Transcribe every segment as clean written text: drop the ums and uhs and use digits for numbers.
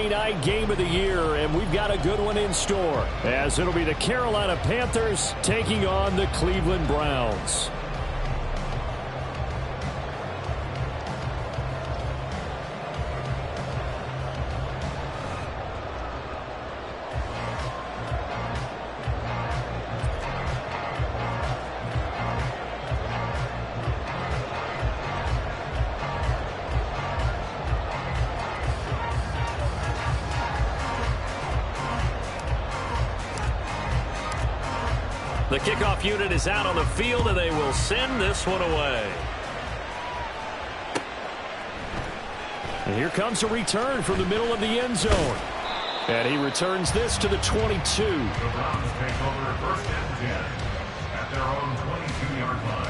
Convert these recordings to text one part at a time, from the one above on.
Thursday night game of the year, and we've got a good one in store, as it'll be the Carolina Panthers taking on the Cleveland Browns. The kickoff unit is out on the field, and they will send this one away. And here comes a return from the middle of the end zone. And he returns this to the 22. The Browns take over first and 10 at their own 22-yard line.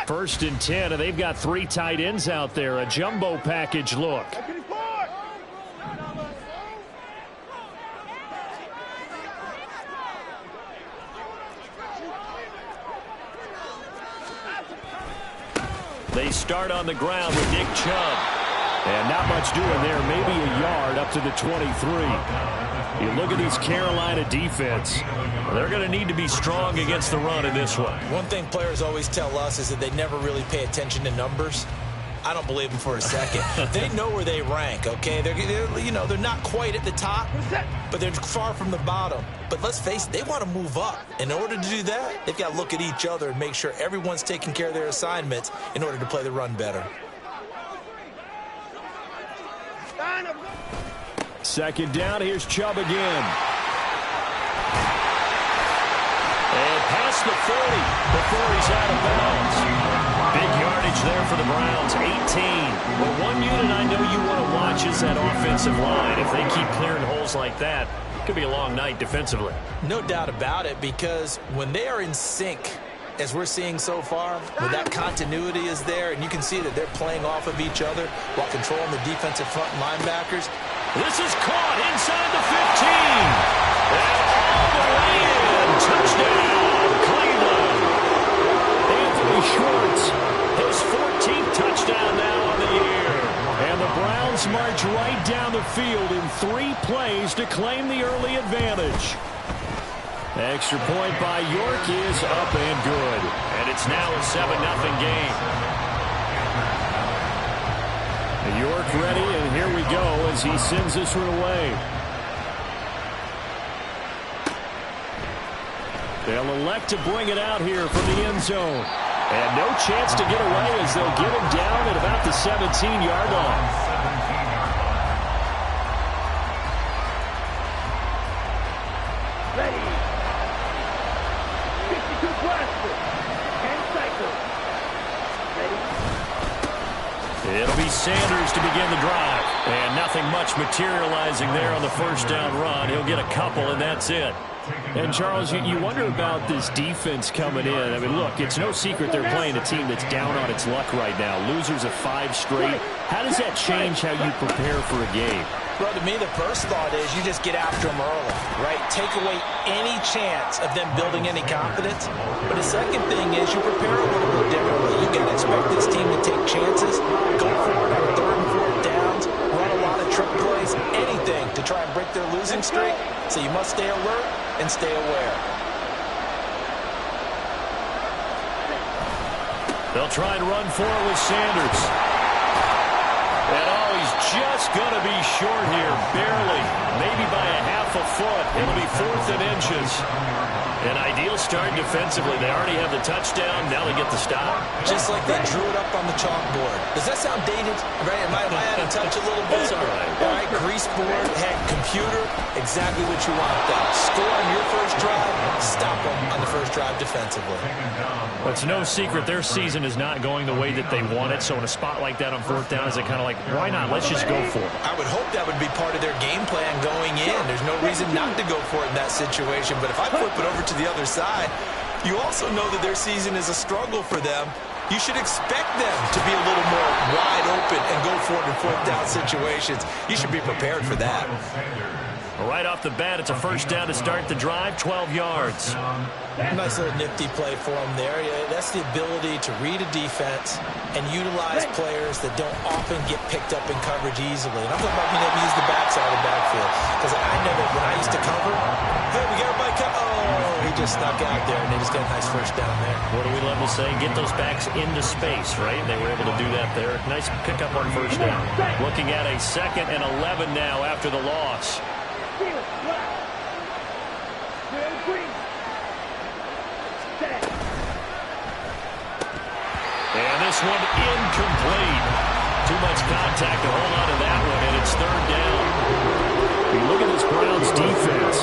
First and 10, and they've got 3 tight ends out there. A jumbo package look. They start on the ground with Nick Chubb. And not much doing there. Maybe a yard up to the 23. You look at this Carolina defense. They're going to need to be strong against the run in this one. One thing players always tell us is that they never really pay attention to numbers. I don't believe them for a second. They know where they rank, okay? They're not quite at the top, but they're far from the bottom. But let's face it, they want to move up. In order to do that, they've got to look at each other and make sure everyone's taking care of their assignments in order to play the run better. Second down, here's Chubb again. And past the 40 before he's out of bounds. Big yardage there for the Browns, 18. Well, one unit I know you want to watch is that offensive line. If they keep clearing holes like that, it could be a long night defensively. No doubt about it, because when they are in sync, as we're seeing so far, when that continuity is there, and you can see that they're playing off of each other while controlling the defensive front linebackers. This is caught inside the 15. And all the way in. Touchdown, Cleveland. Anthony Schwartz, his 14th touchdown now on the year. And the Browns march right down the field in 3 plays to claim the early advantage. Extra point by York is up and good. And it's now a 7-0 game. York ready, and here we go as he sends this one away. They'll elect to bring it out here from the end zone. And no chance to get away as they'll get him down at about the 17-yard line. Ready. 52 plastic. 10 cycles. Ready. It'll be Sanders to begin the drive. And nothing much materializing there on the first down run. He'll get a couple, and that's it. And, Charles, you wonder about this defense coming in. I mean, look, it's no secret they're playing a team that's down on its luck right now. Losers of 5 straight. How does that change how you prepare for a game? Well, to me, the first thought is you just get after them early, right? Take away any chance of them building any confidence. But the second thing is you prepare a little bit differently. You got to expect this team to take chances, go for it on 3rd and 4th downs, run a lot of trick plays, anything to try and break their losing streak. So you must stay alert and stay aware. They'll try and run for it with Sanders. And oh, he's just going to be short here, barely, maybe by a half a foot. It'll be 4th and inches. An ideal start defensively. They already have the touchdown. Now they get the stop. Just like they drew it up on the chalkboard. Does that sound dated? Right? Am I out of touch a little bit? It's all right. All right, grease board, head, computer, exactly what you want them. Score on your first drive, stop them on the first drive defensively. But it's no secret their season is not going the way that they want it. So in a spot like that on 4th down, is it kind of like, why not? Let's just go for it. I would hope that would be part of their game plan going in. There's no reason not to go for it in that situation. But if I flip it over to the other side, you also know that their season is a struggle for them. you should expect them to be a little more wide open and go for it in fourth down situations. You should be prepared for that. Right off the bat, it's a first down to start the drive, 12 yards. Nice little nifty play for him there. Yeah, that's the ability to read a defense and utilize players that don't often get picked up in coverage easily. And I'm talking about being able to use the backside of the backfield. Because I know that when I used to cover, hey, we got everybody cover. Oh, he just snuck out there, and they just got a nice first down there. What do we love to say? Get those backs into space, right? They were able to do that there. Nice pickup on first down. Looking at a 2nd and 11 now after the loss. And this one incomplete. Too much contact to hold on to that one, and it's 3rd down. You look at this Browns defense.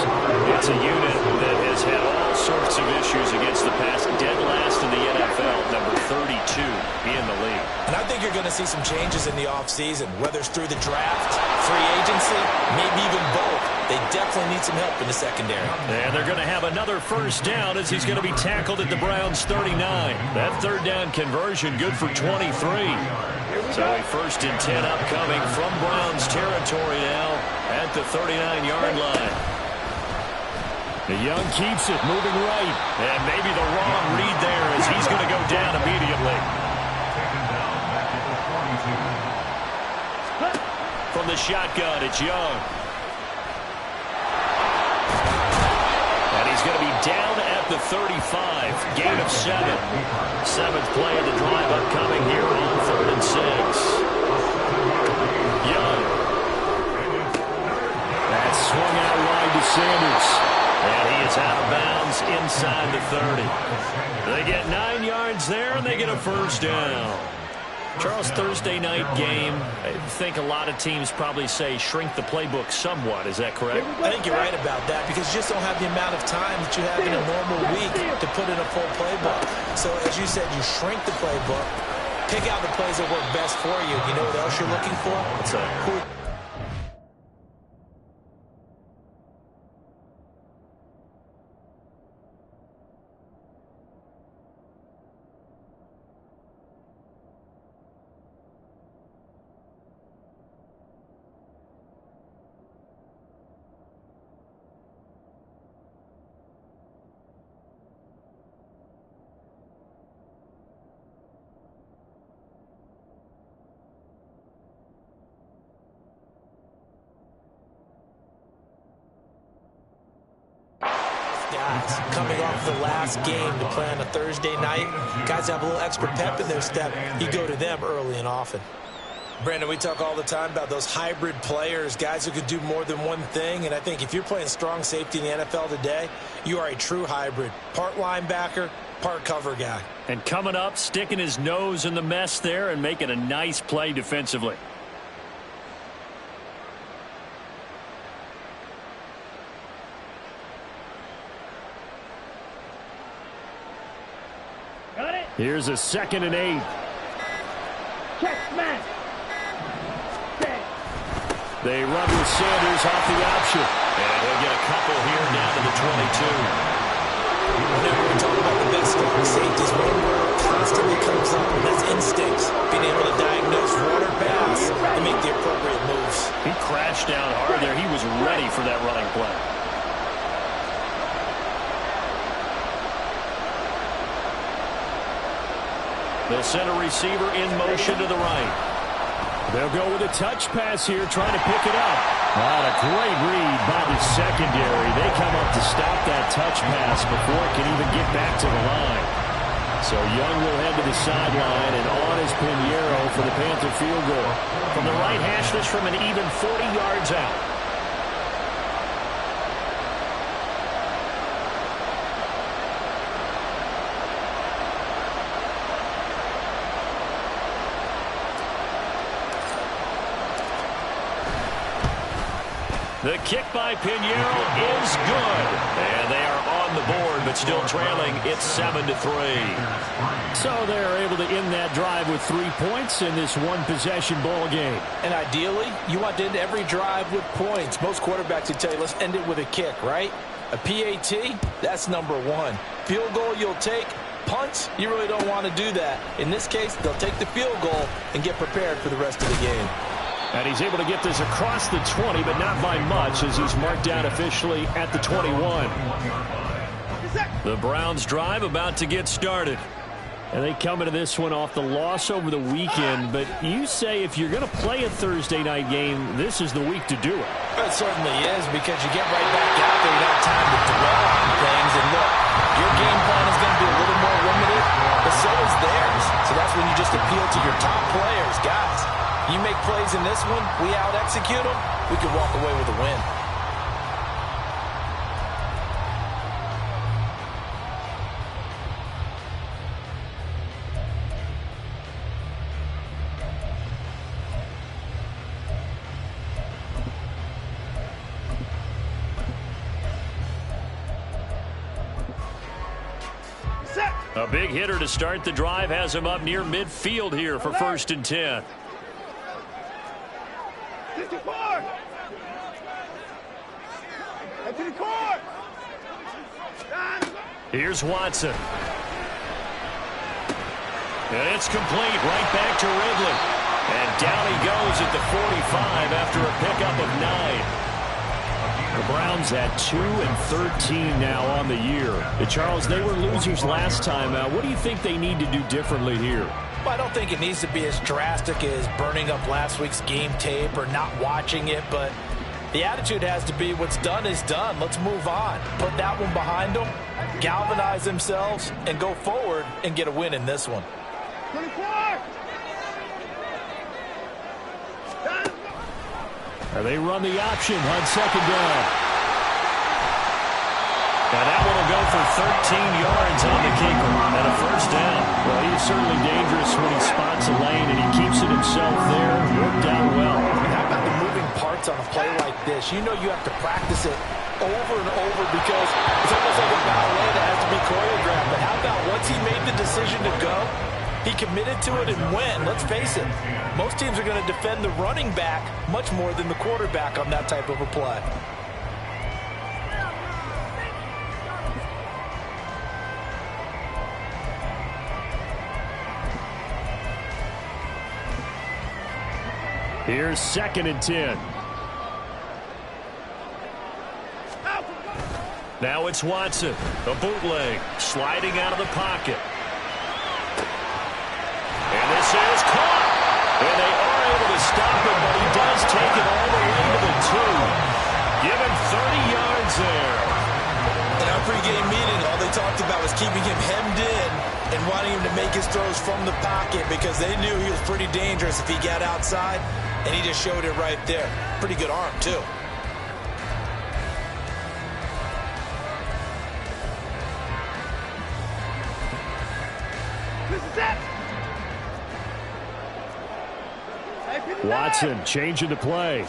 It's a unit that has had all sorts of issues against the pass. Dead last in the NFL, number 32 in the league. And I think you're going to see some changes in the offseason, whether it's through the draft, free agency, maybe even both. They definitely need some help in the secondary. And they're going to have another first down as he's going to be tackled at the Browns 39. That 3rd down conversion good for 23. So a 1st and 10 upcoming from Browns territory now at the 39-yard line. The Young keeps it, moving right. And maybe the wrong read there as he's going to go down immediately. From the shotgun, it's Young. And he's going to be down at the 35. Gain of 7. 7th play of the drive upcoming here on 3rd and 6. Young. That's swung out wide to Sanders. And he is out of bounds inside the 30. They get 9 yards there, and they get a first down. Charles, Thursday night game, I think a lot of teams probably say shrink the playbook somewhat. Is that correct? I think you're right about that because you just don't have the amount of time that you have in a normal week to put in a full playbook. So, as you said, you shrink the playbook, pick out the plays that work best for you. You know what else you're looking for? What's that? Guys coming off the last game to play on a Thursday night, guys have a little extra pep in their step. You go to them early and often. Brandon, we talk all the time about those hybrid players, guys who could do more than one thing, and I think if you're playing strong safety in the NFL today, you are a true hybrid. Part linebacker, part cover guy. And coming up, sticking his nose in the mess there and making a nice play defensively. Here's a 2nd and 8. Check, smash. They run with Sanders off the option. And he'll get a couple here down to the 22. Whenever we talk about the best strong safeties, one word constantly comes up, and that's instincts. Being able to diagnose run or pass and make the appropriate moves. He crashed down hard there. He was ready for that running play. They'll send a receiver in motion to the right. They'll go with a touch pass here, trying to pick it up. What a great read by the secondary. They come up to stop that touch pass before it can even get back to the line. So Young will head to the sideline, and on is Pinheiro for the Panther field goal. From the right hash, this from an even 40 yards out. The kick by Pinheiro is good. And they are on the board, but still trailing. It's 7-3. So they're able to end that drive with 3 points in this one-possession ball game. And ideally, you want to end every drive with points. Most quarterbacks would tell you, let's end it with a kick, right? A PAT, that's number 1. Field goal you'll take, punts, you really don't want to do that. In this case, they'll take the field goal and get prepared for the rest of the game. And he's able to get this across the 20, but not by much, as he's marked down officially at the 21. The Browns drive about to get started. And they come into this one off the loss over the weekend. But you say if you're going to play a Thursday night game, this is the week to do it. It certainly is, because you get right back out there. You don't have time to dwell on things. And look, your game plan is going to be a little more limited, but so is theirs. So that's when you just appeal to your top players. Guys, you make plays in this one, we out-execute them, we can walk away with a win. A big hitter to start the drive has him up near midfield here for 1st and 10. Here's Watson. And it's complete right back to Ridley. And down he goes at the 45 after a pickup of 9. The Browns at 2 and 13 now on the year. Charles, they were losers last time. What do you think they need to do differently here? Well, I don't think it needs to be as drastic as burning up last week's game tape or not watching it, but the attitude has to be what's done is done. Let's move on. Put that one behind them, galvanize themselves, and go forward and get a win in this one. They run the option on 2nd down. And that one will go for 13 yards on the kicker and a 1st down. Well, he's certainly dangerous when he spots a lane, and he keeps it himself there. Worked out well. How about the moving parts on a play like this? You know you have to practice it over and over because it's almost like a ballet that has to be choreographed. But how about once he made the decision to go, he committed to it and went. Let's face it, most teams are going to defend the running back much more than the quarterback on that type of a play. Here's 2nd and 10. Now it's Watson, a bootleg, sliding out of the pocket. And this is caught. And they are able to stop him, but he does take it all the way to the 2. Give him 30 yards there. In our pregame meeting, all they talked about was keeping him hemmed in and wanting him to make his throws from the pocket because they knew he was pretty dangerous if he got outside, and he just showed it right there. Pretty good arm, too. Watson changing the play.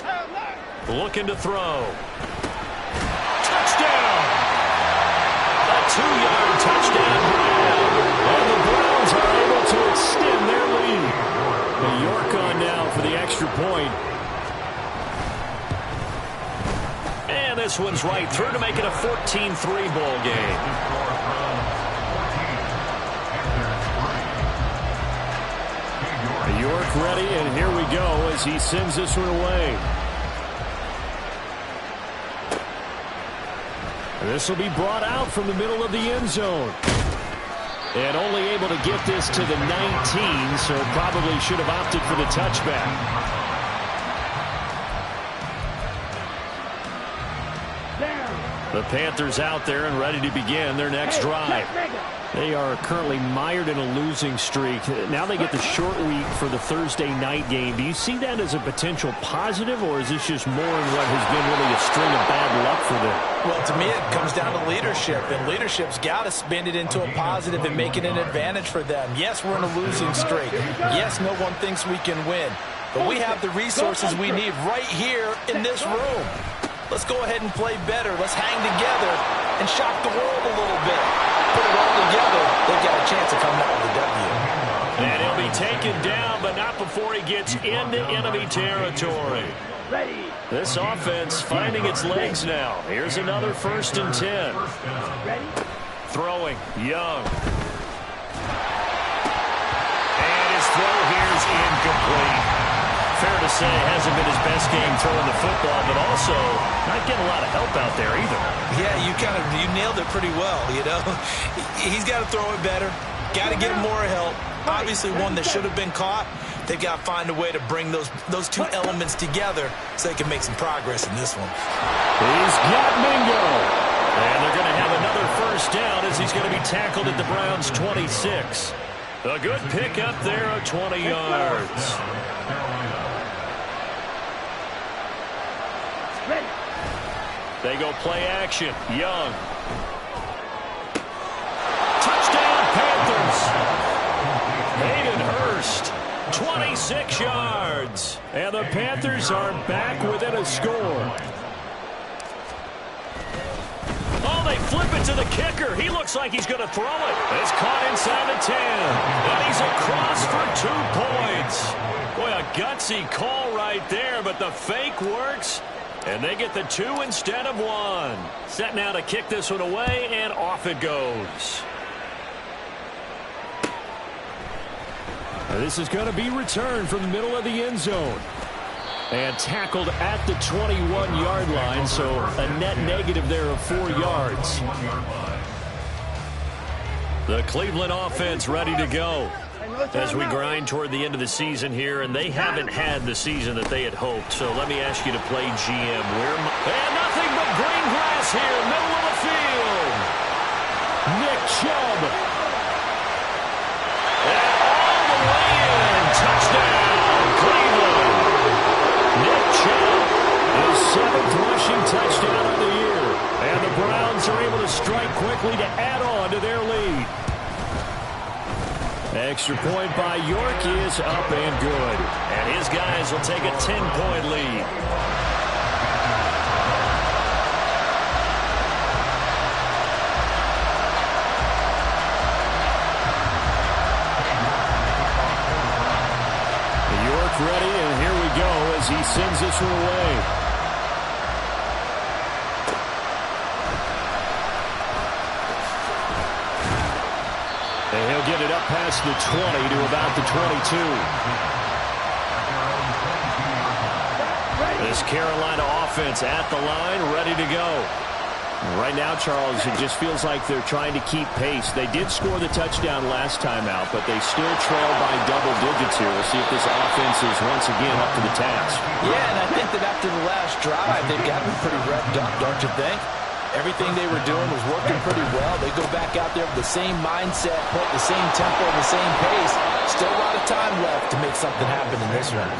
Looking to throw. Touchdown! A 2-yard touchdown grab. And the Browns are able to extend their lead. New York on now for the extra point. And this one's right through to make it a 14-3 ball game. York ready, and here we go as he sends this one away. This will be brought out from the middle of the end zone. And only able to get this to the 19, so probably should have opted for the touchback. The Panthers out there and ready to begin their next drive. They are currently mired in a losing streak. Now they get the short week for the Thursday night game. Do you see that as a potential positive, or is this just more in what has been really a string of bad luck for them? Well, to me, it comes down to leadership, and leadership's got to spin it into a positive and make it an advantage for them. Yes, we're in a losing streak. Yes, no one thinks we can win, but we have the resources we need right here in this room. Let's go ahead and play better. Let's hang together and shock the world a little bit. Put it all together, they've got a chance of coming out with a W. And he'll be taken down, but not before he gets into enemy territory. This offense finding its legs now. Here's another 1st and 10. Throwing, Young. incomplete. Fair to say, hasn't been his best game throwing the football, but also not getting a lot of help out there either. Yeah, you nailed it pretty well, you know. He's got to throw it better. Got to get him more help. Obviously one that should have been caught. They've got to find a way to bring those two elements together so they can make some progress in this one. He's got Mingo. And they're going to have another first down as he's going to be tackled at the Browns' 26. A good pick up there of 20 yards. They go play action. Young. Touchdown, Panthers. Hayden Hurst, 26 yards. And the Panthers are back within a score. Oh, they flip it to the kicker. He looks like he's going to throw it. It's caught inside the 10. And he's across for 2 points. Boy, a gutsy call right there, but the fake works. And they get the 2 instead of 1. Set now to kick this one away, and off it goes. This is going to be returned from the middle of the end zone. And tackled at the 21-yard line, so a net negative there of 4 yards. The Cleveland offense ready to go as we grind toward the end of the season here, and they haven't had the season that they had hoped. So let me ask you to play GM. And nothing but green grass here, middle of the field. Nick Chubb. And all the way in. Touchdown, Cleveland. Nick Chubb, his 7th rushing touchdown of the year. And the Browns are able to strike quickly to add on to their lead. Extra point by York is up and good. And his guys will take a 10-point lead. York ready, and here we go as he sends this one away. And he'll get it up past the 20 to about the 22. This Carolina offense at the line, ready to go. Right now, Charles, it just feels like they're trying to keep pace. They did score the touchdown last time out, but they still trail by double digits here. We'll see if this offense is once again up to the task. Yeah, and I think that after the last drive, they've gotten pretty revved up, don't you think? Everything they were doing was working pretty well. They go back out there with the same mindset, put the same tempo, the same pace. Still a lot of time left to make something happen in this one.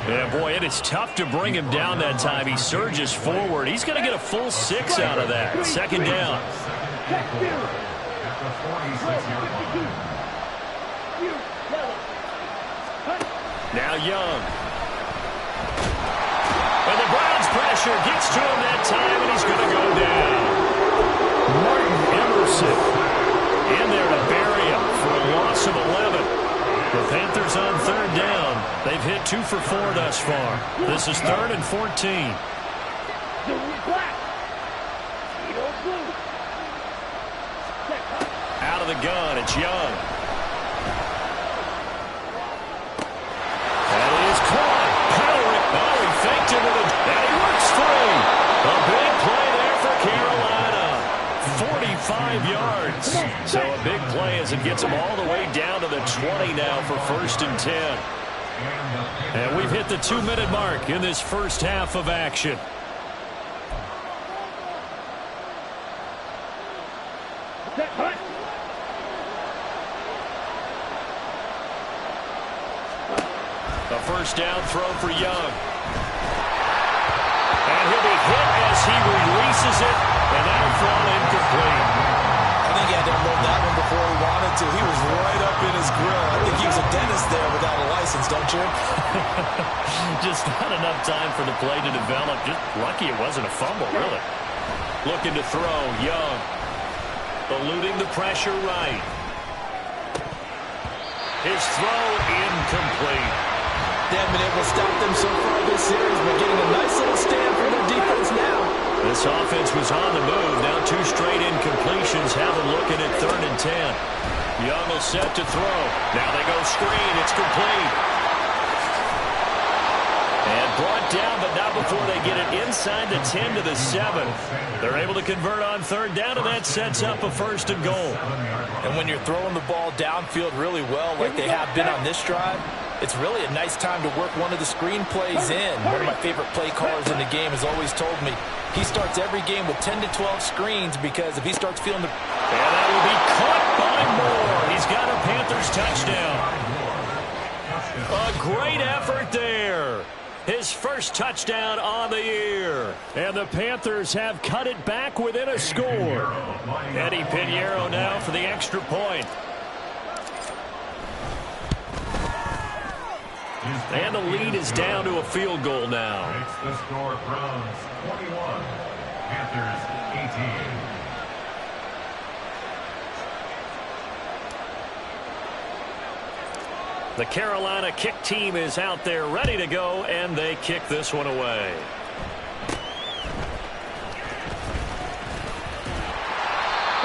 Yeah, boy, it is tough to bring him down that time. He surges forward. He's going to get a full 6 out of that. Second down. Now Young. And the Browns pressure gets to him that time, and he's going to go down. Martin Emerson in there to bury him for a loss of 11. The Panthers on third down. They've hit 2 for 4 thus far. This is 3rd and 14. Out of the gun, it's Young. And it is caught. Powering. Oh, he faked it with a... And he works free. A big play there for Carolina. 45 yards. So a big play as it gets them all the way down to the 20 now for 1st and 10. And we've hit the 2-minute mark in this first half of action. A first down throw for Young. And he'll be hit as he releases it, and that'll fall incomplete. I think he had to unload that one before he wanted to. He was right up in his grill. I think he was a dentist there without a license, don't you? Just not enough time for the play to develop. Just lucky it wasn't a fumble, really. Looking to throw, Young. Eluding the pressure right. His throw incomplete. They haven't been able to stop them so far this series, but getting a nice little stand from their defense now. This offense was on the move. Now 2 straight incompletions have them looking at 3rd and 10. Young will set to throw. Now they go screen. It's complete. down, but not before they get it inside the 10 to the 7. They're able to convert on third down, and that sets up a 1st and goal. And when you're throwing the ball downfield really well like they have been on this drive, it's really a nice time to work one of the screen plays in. One of my favorite play callers in the game has always told me he starts every game with 10 to 12 screens because if he starts feeling the... And that will be caught by Moore. He's got a Panthers touchdown. A great effort there. His first touchdown on the year. And the Panthers have cut it back within a score. Eddie Pinheiro now for the extra point. And the lead is down to a field goal now. Makes the score Browns 21, Panthers 18. The Carolina kick team is out there ready to go, and they kick this one away.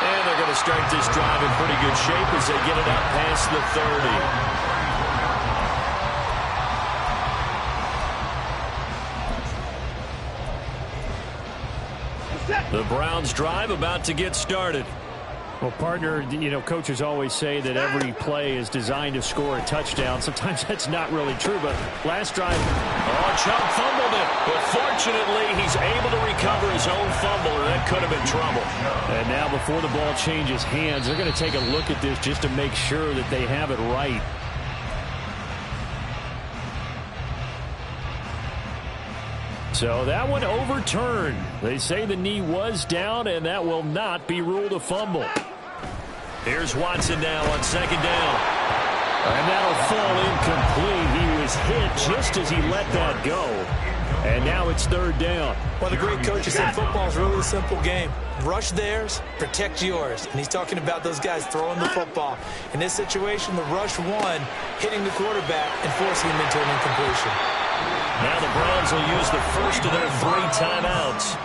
And they're going to start this drive in pretty good shape as they get it out past the 30. The Browns drive about to get started. Well, partner, you know, coaches always say that every play is designed to score a touchdown. Sometimes that's not really true, but last drive... Oh, Chubb fumbled it, but fortunately he's able to recover his own fumble, or that could have been trouble. And now before the ball changes hands, they're going to take a look at this just to make sure that they have it right. So that one overturned. They say the knee was down, and that will not be ruled a fumble. Here's Watson now on second down. And that'll fall incomplete. He was hit just as he let that go. And now it's third down. One of the great coaches said football is really a simple game. Rush theirs, protect yours. And he's talking about those guys throwing the football. In this situation, the rush one, hitting the quarterback and forcing him into an incompletion. Now the Browns will use the first of their 3 timeouts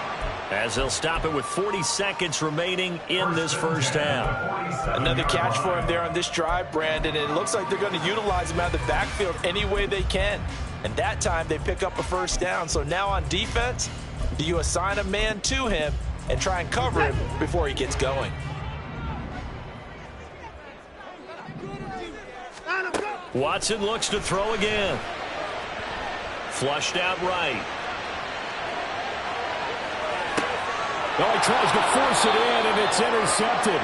as they'll stop it with 40 seconds remaining in this first half. Another catch for him there on this drive, Brandon, and it looks like they're going to utilize him out of the backfield any way they can. And that time they pick up a first down. So now on defense, do you assign a man to him and try and cover him before he gets going? Watson looks to throw again. Flushed out right. Oh, he tries to force it in, and it's intercepted.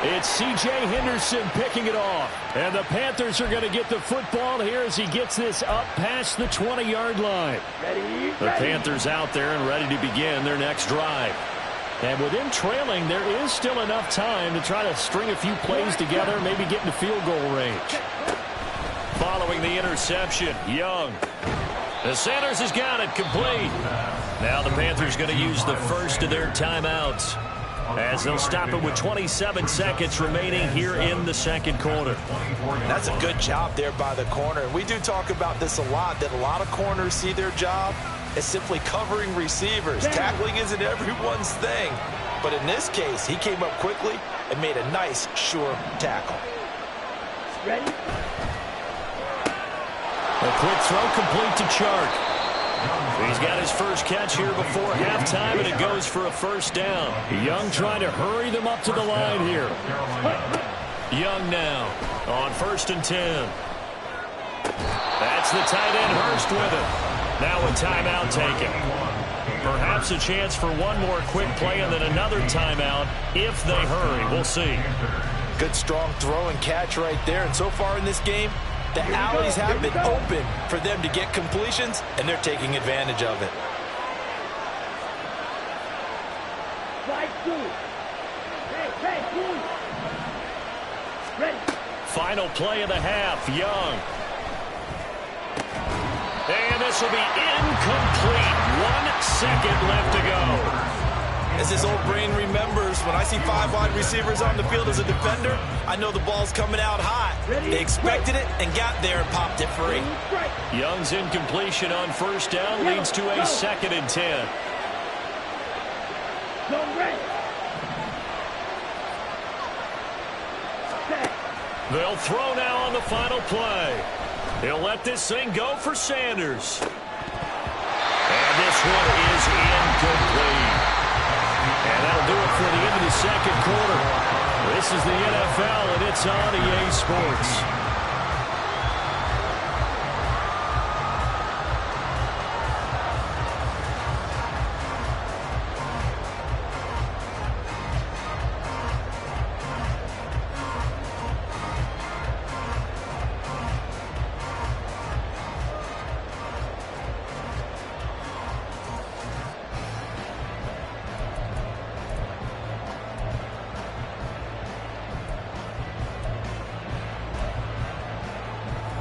It's C.J. Henderson picking it off. And the Panthers are going to get the football here as he gets this up past the 20-yard line. The Panthers out there and ready to begin their next drive. And with them trailing, there is still enough time to try to string a few plays together, maybe get in the field goal range. Following the interception, Young. The Sanders has got it complete. Now the Panthers going to use the first of their timeouts as they'll stop it with 27 seconds remaining here in the second quarter. That's a good job there by the corner. We do talk about this a lot, that a lot of corners see their job as simply covering receivers. Tackling isn't everyone's thing. But in this case, he came up quickly and made a nice, sure tackle. Ready? A quick throw complete to Chark. He's got his first catch here before halftime, and it goes for a first down. Young trying to hurry them up to the line here. Young now on 1st and 10. That's the tight end Hurst with it. Now a timeout taken. Perhaps a chance for one more quick play and then another timeout if they hurry. We'll see. Good strong throw and catch right there. And so far in this game, the alleys have been open for them to get completions, and they're taking advantage of it. Final play of the half, Young. And this will be incomplete. 1 second left to go. As his old brain remembers, when I see 5 wide receivers on the field as a defender, I know the ball's coming out hot. They expected it and got there and popped it free. Young's incompletion on first down leads to a 2nd and 10. They'll throw now on the final play. He'll let this thing go for Sanders. one is incomplete. And that'll do it for the end of the second quarter. This is the NFL, and it's on EA Sports.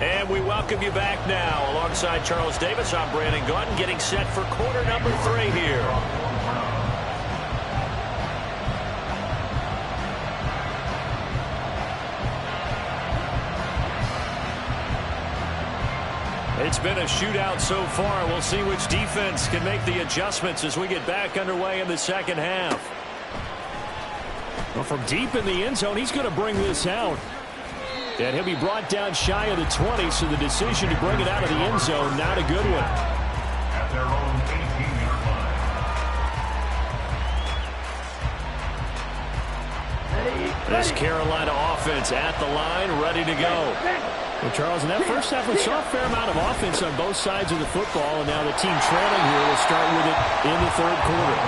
And we welcome you back now. Alongside Charles Davis, I'm Brandon Gaudin, getting set for quarter number 3 here. It's been a shootout so far. We'll see which defense can make the adjustments as we get back underway in the second half. Well, from deep in the end zone, he's going to bring this out. And he'll be brought down shy of the 20, so the decision to bring it out of the end zone, not a good one. At their own 18-yard line. This Carolina offense at the line, ready to go. Well, Charles, in that first half, we saw a fair amount of offense on both sides of the football, and now the team trailing here will start with it in the third quarter.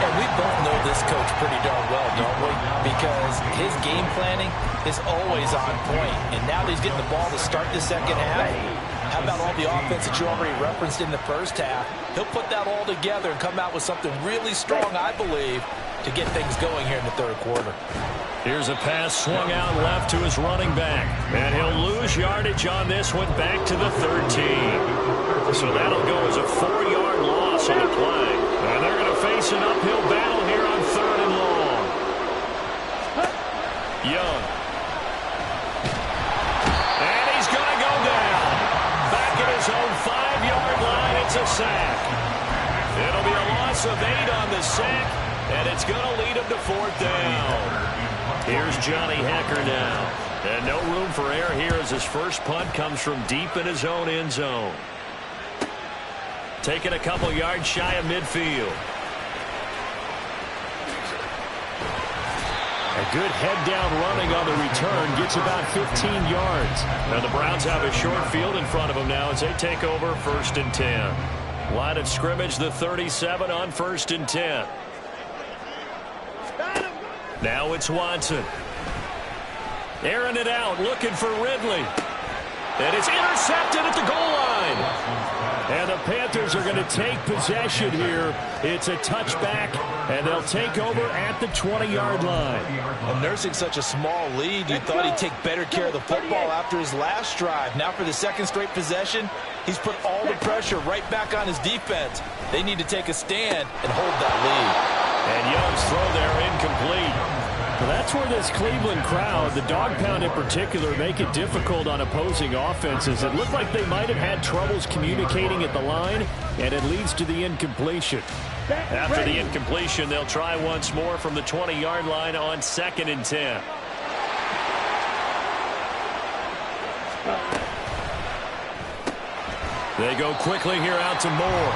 And we both know this coach pretty darn well, don't we? Because his game planning is always on point. And now that he's getting the ball to start the second half, how about all the offense that you already referenced in the first half? He'll put that all together and come out with something really strong, I believe, to get things going here in the third quarter. Here's a pass swung out left to his running back. And he'll lose yardage on this one back to the 13. So that'll go as a 4-yard loss on the play. And they're going to face an uphill battle here on 3rd and long. Young. And he's going to go down. Back at his own 5-yard line, it's a sack. It'll be a loss of 8 on the sack, and it's going to lead him to 4th down. Here's Johnny Hecker now. And no room for error here as his first punt comes from deep in his own end zone. Taking a couple yards shy of midfield. A good head-down running on the return gets about 15 yards. Now the Browns have a short field in front of them now as they take over 1st and 10. Line of scrimmage, the 37 on 1st and 10. Now it's Watson. Airing it out, looking for Ridley. And it's intercepted at the goal line. And the Panthers are going to take possession here. It's a touchback, and they'll take over at the 20-yard line. And nursing such a small lead, you thought he'd take better care of the football after his last drive. Now for the second straight possession, he's put all the pressure right back on his defense. They need to take a stand and hold that lead. And Young's throw there incomplete. Well, that's where this Cleveland crowd, the dog pound in particular, make it difficult on opposing offenses. It looked like they might have had troubles communicating at the line, and it leads to the incompletion. After the incompletion, they'll try once more from the 20-yard line on 2nd and 10. They go quickly here out to Moore.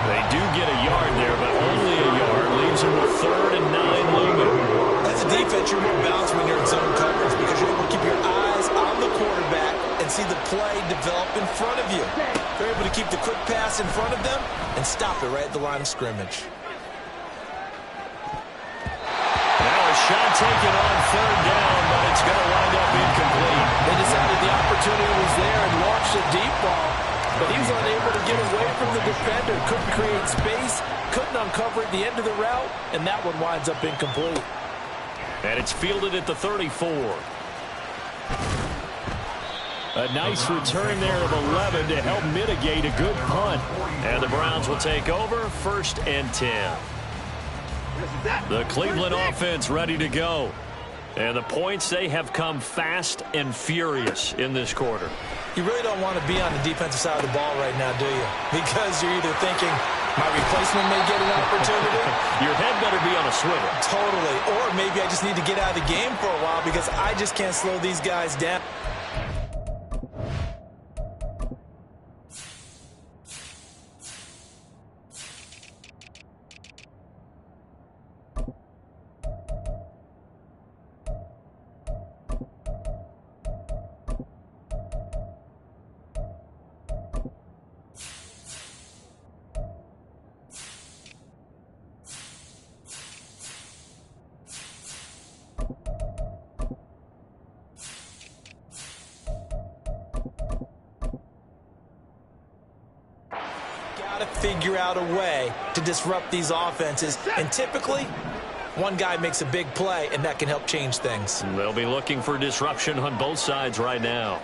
They do get a yard there, but only a yard. Leaves them with 3rd and 9 looming. As a defense, you're more balanced when you're in zone coverage because you're able to keep your eyes on the quarterback and see the play develop in front of you. They're able to keep the quick pass in front of them and stop it right at the line of scrimmage. Now a shot taken on 3rd down, but it's going to wind up incomplete. They decided the opportunity was there and launched a deep ball. But he was unable to get away from the defender. Couldn't create space. Couldn't uncover at the end of the route. And that one winds up incomplete. And it's fielded at the 34. A nice return there of 11 to help mitigate a good punt. And the Browns will take over 1st and 10. The Cleveland offense ready to go. And the points, they have come fast and furious in this quarter. You really don't want to be on the defensive side of the ball right now, do you? Because you're either thinking, my replacement may get an opportunity. Your head better be on a swivel. Totally. Or maybe I just need to get out of the game for a while because I just can't slow these guys down. got to figure out a way to disrupt these offenses. And typically, one guy makes a big play, and that can help change things. They'll be looking for disruption on both sides right now.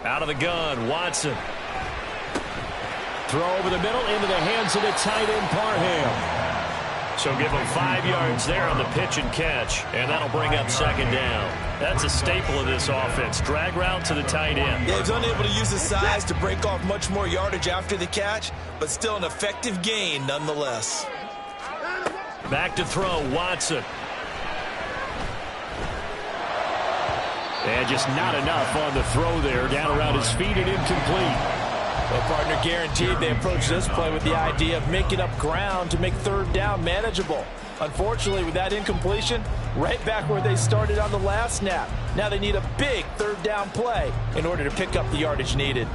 Out of the gun, Watson. Throw over the middle into the hands of the tight end, Parham. So give him 5 yards there on the pitch and catch, and that'll bring up second down. That's a staple of this offense. Drag route to the tight end. Yeah, he's unable to use his size to break off much more yardage after the catch, but still an effective gain nonetheless. Back to throw, Watson. And just not enough on the throw there. Down around his feet and incomplete. Well, partner, guaranteed they approach this play with the idea of making up ground to make third down manageable. Unfortunately, with that incompletion, right back where they started on the last snap. Now they need a big third down play in order to pick up the yardage needed.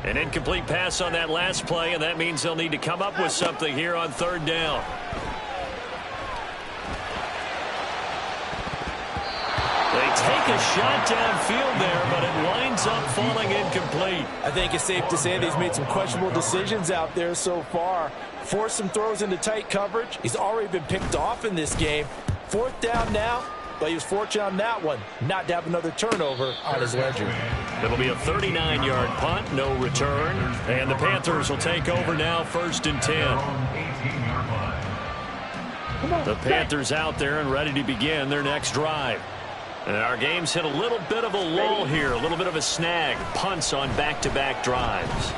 An incomplete pass on that last play, and that means they'll need to come up with something here on third down. They take a shot downfield there, but it winds up falling incomplete. I think it's safe to say that he's made some questionable decisions out there so far. Forced some throws into tight coverage. He's already been picked off in this game. Fourth down now, but he was fortunate on that one not to have another turnover on his ledger. It'll be a 39-yard punt, no return. And the Panthers will take over now, 1st and 10. The Panthers out there and ready to begin their next drive. And our game's hit a little bit of a lull here, a little bit of a snag. Punts on back-to-back drives.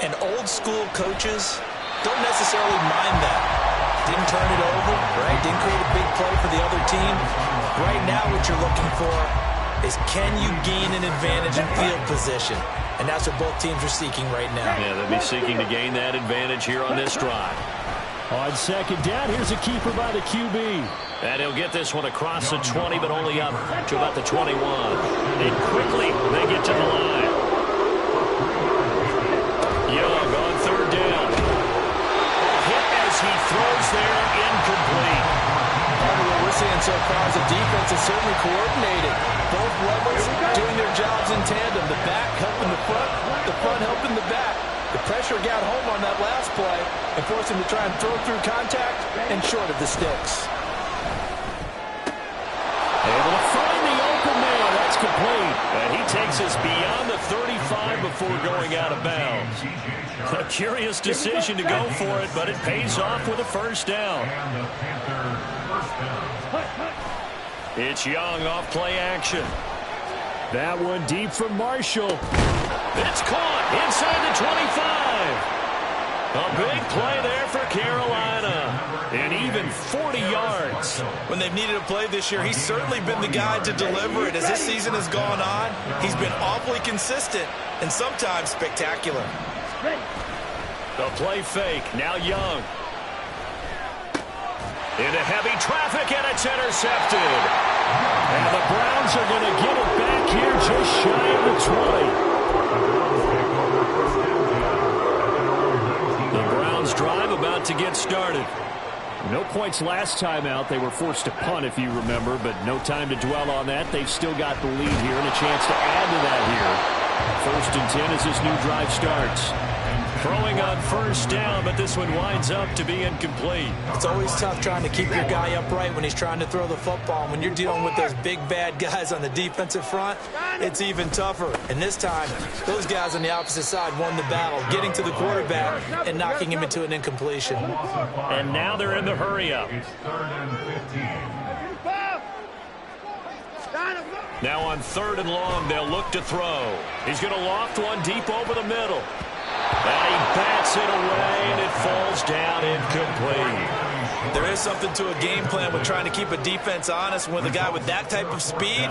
And old-school coaches don't necessarily mind that. Didn't turn it over, right? Didn't create a big play for the other team. Right now what you're looking for is can you gain an advantage in field position? And that's what both teams are seeking right now. Yeah, they'll be seeking to gain that advantage here on this drive. On second down, here's a keeper by the QB. And he'll get this one across the 20, but only up to about the 21. And quickly, they get to the line. Young on third down. Hit as he throws there, incomplete. What we're seeing so far is the defense is certainly coordinated. Both levels doing their jobs in tandem. The back helping the front helping the back. The pressure got home on that last play and forced him to try and throw through contact and short of the sticks. Able to find the open man. That's complete. And he takes us beyond the 35 before going out of bounds. A curious decision to go for it, but it pays off with a first down. It's Young off play action. That one deep from Marshall. It's caught inside the 25. A big play there for Carolina. And even 40 yards. When they've needed a play this year, he's certainly been the guy to deliver it. As this season has gone on, he's been awfully consistent and sometimes spectacular. The play fake. Now Young. Into heavy traffic, and it's intercepted. And the Browns are going to get it back here just shy of the 20. The Browns drive about to get started. No points last time out. They were forced to punt, if you remember, but no time to dwell on that. They've still got the lead here and a chance to add to that here. 1st and 10 as this new drive starts. Throwing on first down, but this one winds up to be incomplete. It's always tough trying to keep your guy upright when he's trying to throw the football. When you're dealing with those big, bad guys on the defensive front, it's even tougher. And this time, those guys on the opposite side won the battle, getting to the quarterback and knocking him into an incompletion. And now they're in the hurry-up. It's 3rd and 15. Now on 3rd and long, they'll look to throw. He's going to loft one deep over the middle. And he bats it away, and it falls down incomplete. There is something to a game plan with trying to keep a defense honest. With a guy with that type of speed,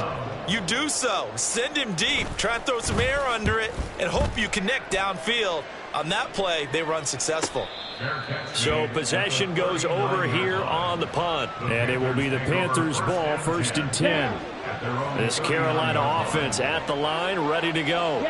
you do so. Send him deep, try and throw some air under it, and hope you connect downfield. On that play, they were unsuccessful. So possession goes over here on the punt. And it will be the Panthers' ball, 1st and 10. This Carolina offense at the line, ready to go.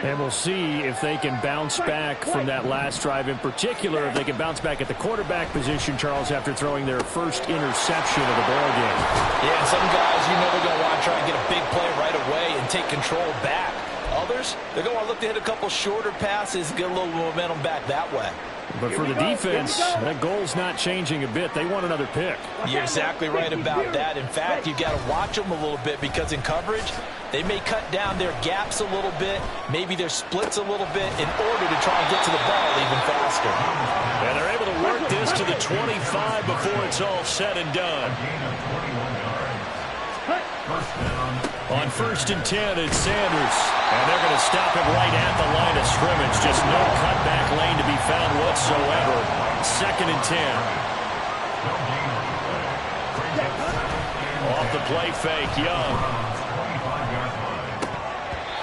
And we'll see if they can bounce back from that last drive in particular, if they can bounce back at the quarterback position, Charles, after throwing their first interception of the ballgame. Yeah, some guys, you know they're going to want to try and get a big play right away and take control back. Others, they're going to look to hit a couple shorter passes, get a little momentum back that way. But for the defense, that goal's not changing a bit. They want another pick. You're exactly right about that. In fact, you've got to watch them a little bit because in coverage, they may cut down their gaps a little bit, maybe their splits a little bit in order to try and get to the ball even faster. And they're able to work this to the 25 before it's all said and done. On 1st and 10, it's Sanders. And they're going to stop him right at the line of scrimmage. Just no cutback lane to be found whatsoever. 2nd and 10. Off the play fake, Young.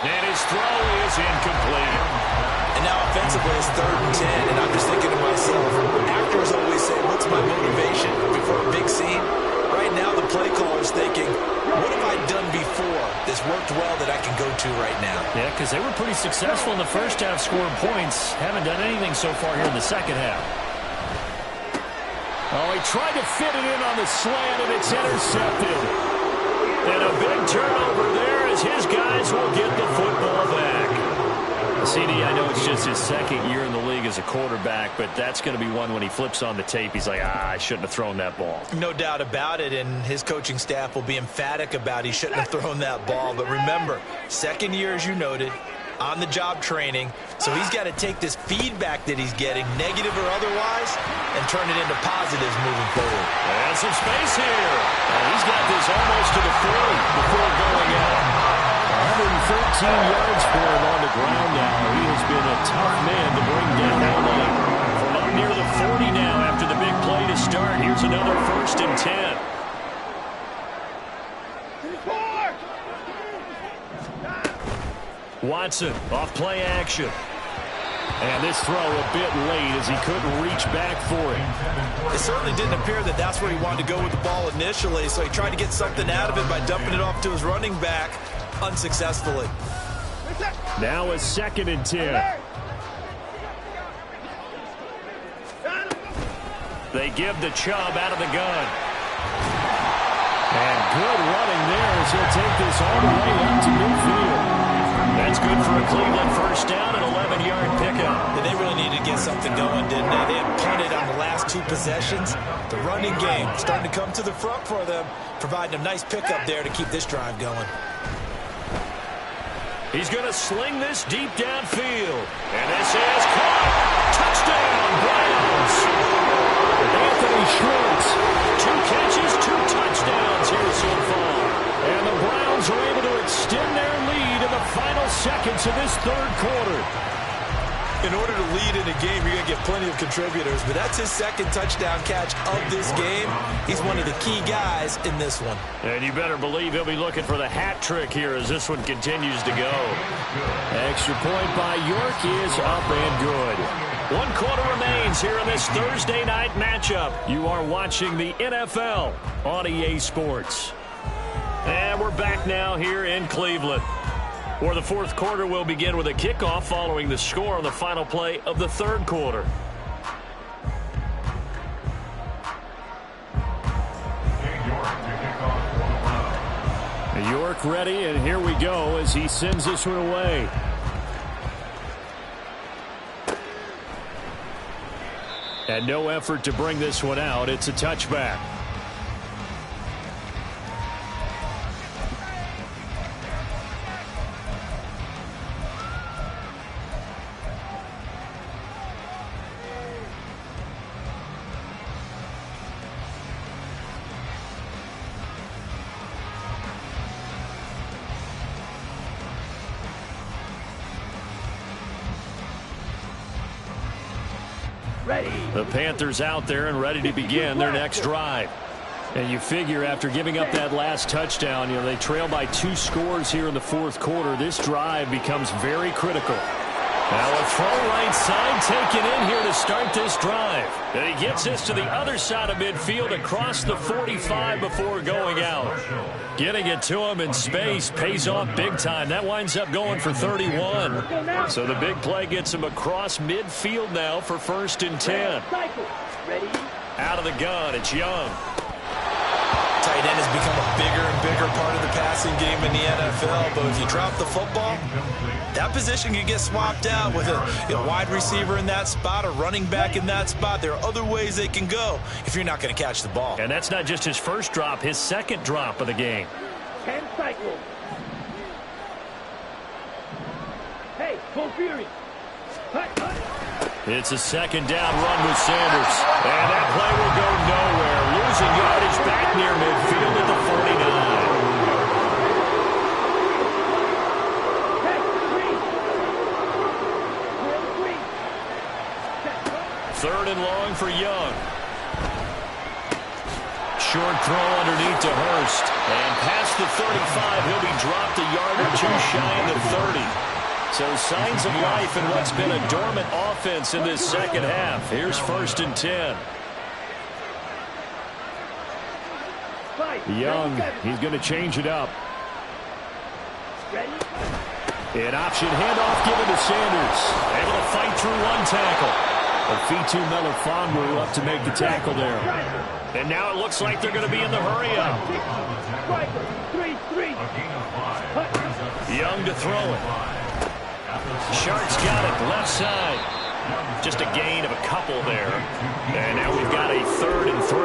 And his throw is incomplete. And now offensively it's 3rd and 10, and I'm just thinking to myself, actors always say, what's my motivation before a big scene? Right now the play caller's thinking, what have I done before that's worked well that I can go to right now? Yeah, because they were pretty successful in the first half scoring points. Haven't done anything so far here in the second half. Oh, he tried to fit it in on the slant, and it's intercepted. And a big turnover there as his guys will get the football back. CD, I know it's just his 2nd year in the league as a quarterback, but that's going to be one when he flips on the tape. He's like, I shouldn't have thrown that ball. No doubt about it, and his coaching staff will be emphatic about he shouldn't have thrown that ball. But remember, 2nd year, as you noted, on-the-job training, so he's got to take this feedback that he's getting, negative or otherwise, and turn it into positives moving forward. And some space here. And he's got this almost to the 40 before going out. 113 yards for him on the ground now. He has been a tough man to bring down all night. From up near the 40 now after the big play to start. Here's another 1st and 10. Watson off play action. And this throw a bit late as he couldn't reach back for it. It certainly didn't appear that that's where he wanted to go with the ball initially, so he tried to get something out of it by dumping it off to his running back unsuccessfully. Now a 2nd and 10. They give the Chubb out of the gun. And good running there as he'll take this all the way up to midfield. That's good for a Cleveland 1st down and 11-yard pickup. And they really needed to get something going, didn't they? They had punted on the last 2 possessions. The running game starting to come to the front for them, providing a nice pickup there to keep this drive going. He's going to sling this deep downfield. And this is caught. Touchdown, Browns. Anthony Schwartz. 2 catches, 2 touchdowns here so far. And the Browns are able to extend their lead in the final seconds of this 3rd quarter. In order to lead in a game, you're going to get plenty of contributors, but that's his 2nd touchdown catch of this game. He's one of the key guys in this one. And you better believe he'll be looking for the hat trick here as this one continues to go. Extra point by York is up and good. 1 quarter remains here in this Thursday night matchup. You are watching the NFL on EA Sports. And we're back now here in Cleveland, where the 4th quarter will begin with a kickoff following the score on the final play of the 3rd quarter. York ready, and here we go as he sends this one away. And no effort to bring this one out. It's a touchback. The Panthers out there and ready to begin their next drive. And you figure after giving up that last touchdown, they trail by 2 scores here in the 4th quarter. This drive becomes very critical. Now a throw right side taken in here to start this drive. And he gets this to the other side of midfield across the 45 before going out. Getting it to him in space pays off big time. That winds up going for 31. So the big play gets him across midfield now for 1st and 10. Out of the gun, it's Young. Tight end has become a bigger and bigger part of the passing game in the NFL, but if you drop the football, that position can get swapped out with a wide receiver in that spot, a running back in that spot. There are other ways they can go if you're not going to catch the ball. And that's not just his first drop, his second drop of the game. 10 cycles. Hey, full fury. It's a second down run with Sanders. And that play will go nowhere. Losing yardage back near midfield at the 49. Third and long for Young. Short throw underneath to Hurst. And past the 35, he'll be dropped a yard or two shy of the 30. So signs of life in what's been a dormant offense in this second half. Here's 1st and 10. Young, he's going to change it up. An option handoff given to Sanders. Able to fight through one tackle. Fc17 Melifonwu up to make the tackle there. And now it looks like they're going to be in the hurry up. Young to throw it. Sharks got it left side. Just a gain of a couple there. And now we've got a 3rd and 3.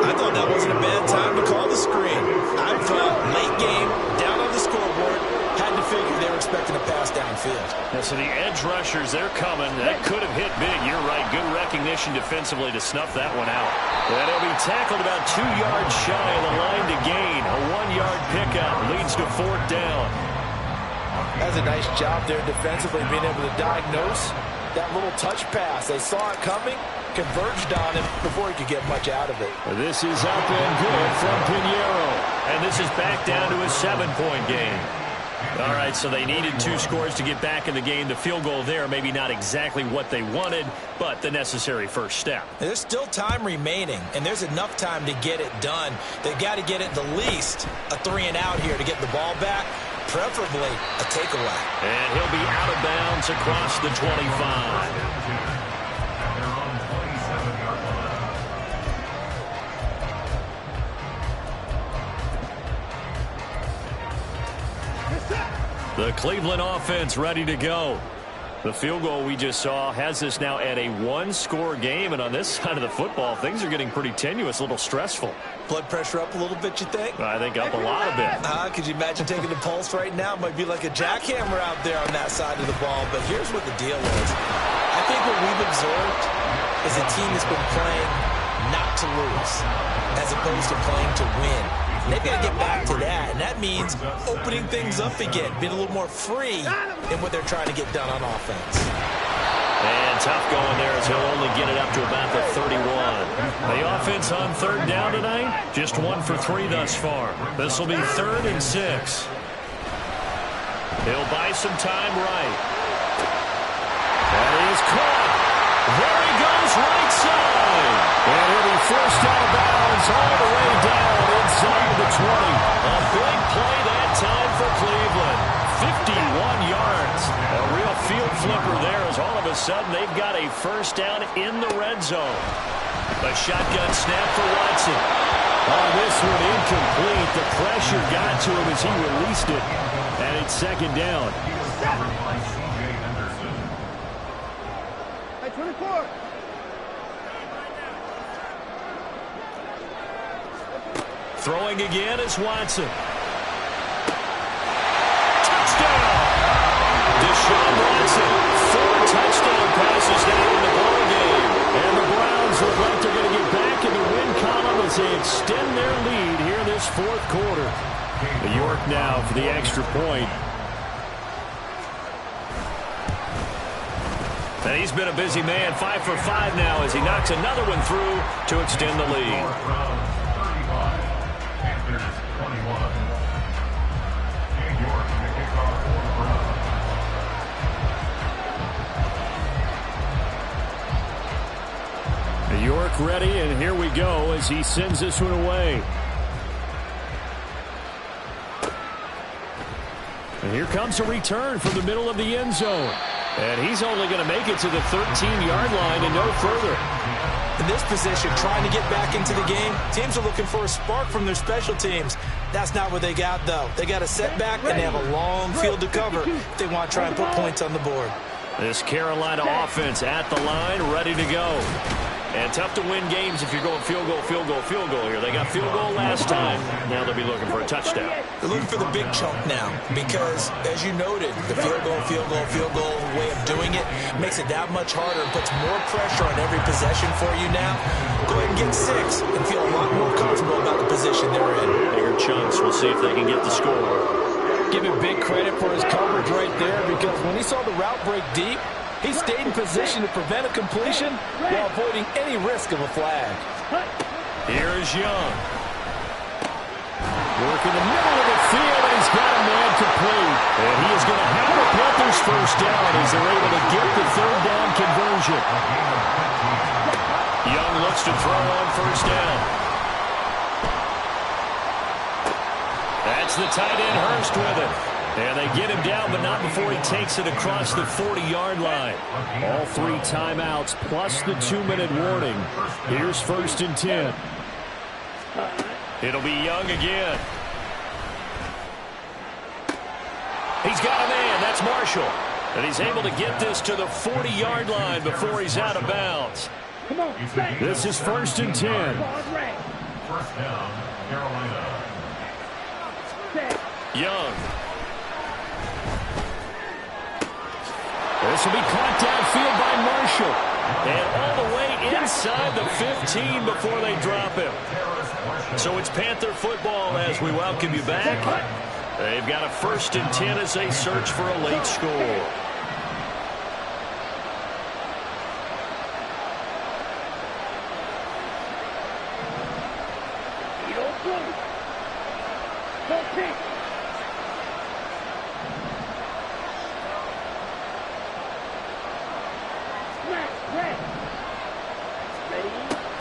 I thought that wasn't a bad time to call the screen. I thought late game, down on the scoreboard, had to figure they were expecting a pass downfield. Yeah, so the edge rushers, they're coming. That could have hit big. You're right. Good recognition defensively to snuff that one out. And he'll be tackled about 2 yards shy of the line to gain. A 1-yard pickup leads to 4th down. That's a nice job there defensively, being able to diagnose that little touch pass. They saw it coming, converged on him before he could get much out of it. This is up and good from Pinheiro. And this is back down to a 7-point game. All right, so they needed 2 scores to get back in the game. The field goal there, maybe not exactly what they wanted, but the necessary first step. There's still time remaining, and there's enough time to get it done. They've got to get at the least a 3-and-out here to get the ball back, preferably a takeaway. And he'll be out of bounds across the 25. The Cleveland offense ready to go. The field goal we just saw has us now at a 1-score game, and on this side of the football, things are getting pretty tenuous, a little stressful. Blood pressure up a little bit, you think? I think up a lot of it. Could you imagine taking the pulse right now? It might be like a jackhammer out there on that side of the ball, but here's what the deal is. I think what we've observed is a team that's been playing not to lose as opposed to playing to win. They've got to get back to that, and that means opening things up again, being a little more free in what they're trying to get done on offense. And tough going there as he'll only get it up to about the 31. The offense on 3rd down tonight, just 1 for 3 thus far. This will be 3rd and 6. He'll buy some time right. That is caught. There he goes, right side. And he'll be forced out of bounds all the way down inside the 20. A big play that time for Cleveland. 51 yards. A real field flipper there as all of a sudden they've got a first down in the red zone. A shotgun snap for Watson. On this one, incomplete. The pressure got to him as he released it. And it's 2nd down. 24. Throwing again is Watson. Touchdown! Deshaun Watson, 4 touchdown passes now in the ball game. And the Browns look like they're going to get back in the win column as they extend their lead here this 4th quarter. York now for the extra point. And he's been a busy man, 5 for 5 now as he knocks another one through to extend the lead. York ready, and here we go as he sends this one away. And here comes a return from the middle of the end zone. And he's only going to make it to the 13-yard line and no further. In this position, trying to get back into the game, teams are looking for a spark from their special teams. That's not what they got, though. They got a setback, and they have a long field to cover if they want to try and put points on the board. This Carolina offense at the line, ready to go. And tough to win games if you're going field goal, field goal, field goal here. They got field goal last time. Now they'll be looking for a touchdown. They're looking for the big chunk now because, as you noted, the field goal way of doing it makes it that much harder and puts more pressure on every possession for you now. Go ahead and get 6 and feel a lot more comfortable about the position they're in. Bigger chunks. We'll see if they can get the score. Give him big credit for his coverage right there because when he saw the route break deep, he stayed in position to prevent a completion while avoiding any risk of a flag. Here is Young. Working the middle of the field, and he's got a man complete. And he is going to have the Panthers first down as they're able to get the third down conversion. Young looks to throw on first down. That's the tight end Hurst with it. And they get him down, but not before he takes it across the 40-yard line. All 3 timeouts plus the 2-minute warning. Here's 1st and 10. It'll be Young again. He's got a man. That's Marshall. And he's able to get this to the 40-yard line before he's out of bounds. This is 1st and 10. First down, Carolina. Young. This will be caught downfield by Marshall. And all the way inside the 15 before they drop him. So it's Panther football as we welcome you back. They've got a 1st and 10 as they search for a late score.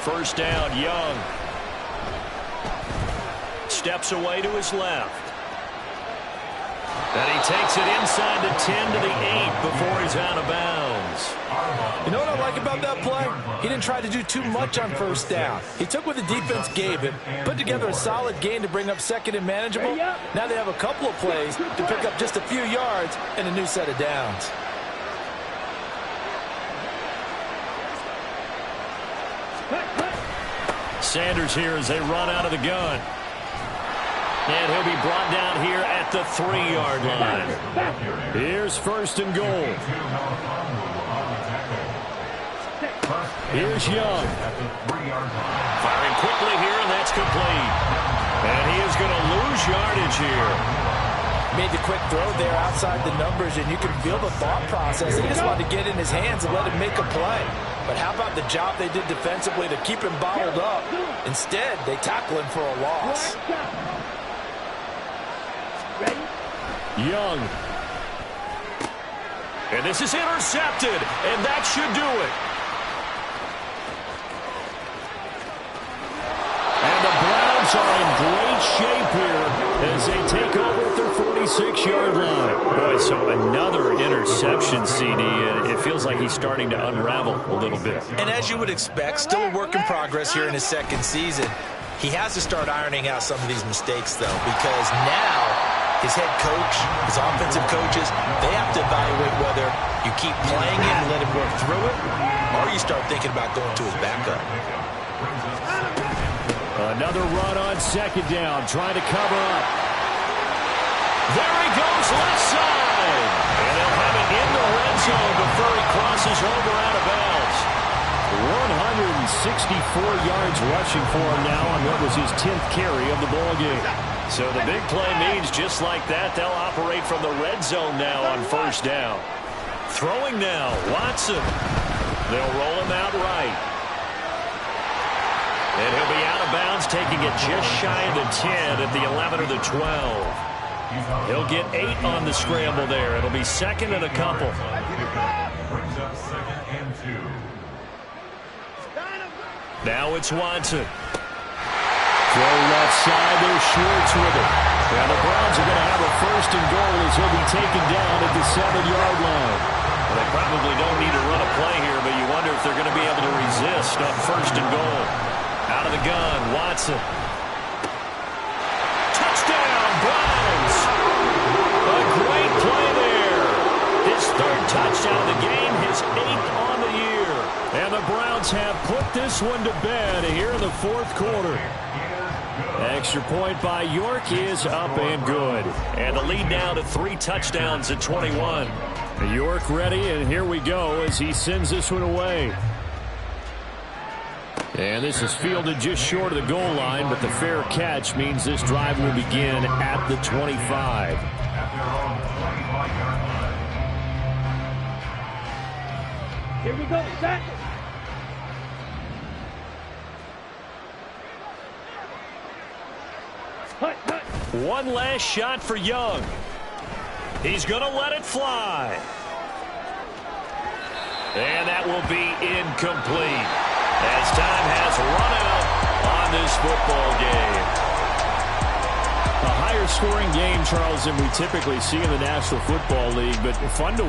First down, Young. Steps away to his left. And he takes it inside the 10 to the 8 before he's out of bounds. You know what I like about that play? He didn't try to do too much on first down. He took what the defense gave him, put together a solid gain to bring up 2nd and manageable. Now they have a couple of plays to pick up just a few yards and a new set of downs. Sanders here as they run out of the gun. And he'll be brought down here at the 3-yard line. Here's 1st and goal. Here's Young. Firing quickly here, and that's complete. And he is going to lose yardage here. Made the quick throw there outside the numbers, and you can feel the thought process. He just wanted to get in his hands and let him make a play. But how about the job they did defensively to keep him bottled up? Instead, they tackle him for a loss. Young. And this is intercepted, and that should do it. And the Browns are in great shape here as they take over at their 46-yard line. Boy, so another interception, CD, and it feels like he's starting to unravel a little bit. And as you would expect, still a work in progress here in his 2nd season. He has to start ironing out some of these mistakes, though, because now his head coach, his offensive coaches, they have to evaluate whether you keep playing him and let him work through it, or you start thinking about going to his backup. Another run on 2nd down, trying to cover up. There he goes, left side. And they'll have it in the red zone before he crosses over out of bounds. 164 yards rushing for him now on what was his 10th carry of the ball game. So the big play means just like that, they'll operate from the red zone now on 1st down. Throwing now, Watson. They'll roll him out right. And he'll be out of bounds, taking it just shy of the 10 at the 11 or the 12. He'll get 8 on the scramble there. It'll be 2nd and a couple. Brings up 2nd and 2. Now it's Watson. Throw left side, there's Schwartz with it. And the Browns are going to have a 1st and goal as he'll be taken down at the 7-yard line. They probably don't need to run a play here, but you wonder if they're going to be able to resist on 1st and goal. Out of the gun, Watson. Touchdown, Browns. A great play there. His 3rd touchdown of the game, his 8th on the year. And the Browns have put this one to bed here in the 4th quarter. Extra point by York is up and good. And the lead now to 3 touchdowns at 21. York ready, and here we go as he sends this one away. And this is fielded just short of the goal line, but the fair catch means this drive will begin at the 25. Here we go, set. Hut, hut. One last shot for Young. He's going to let it fly. And that will be incomplete as time has run out on this football game. A higher scoring game, Charles, than we typically see in the National Football League, but fun to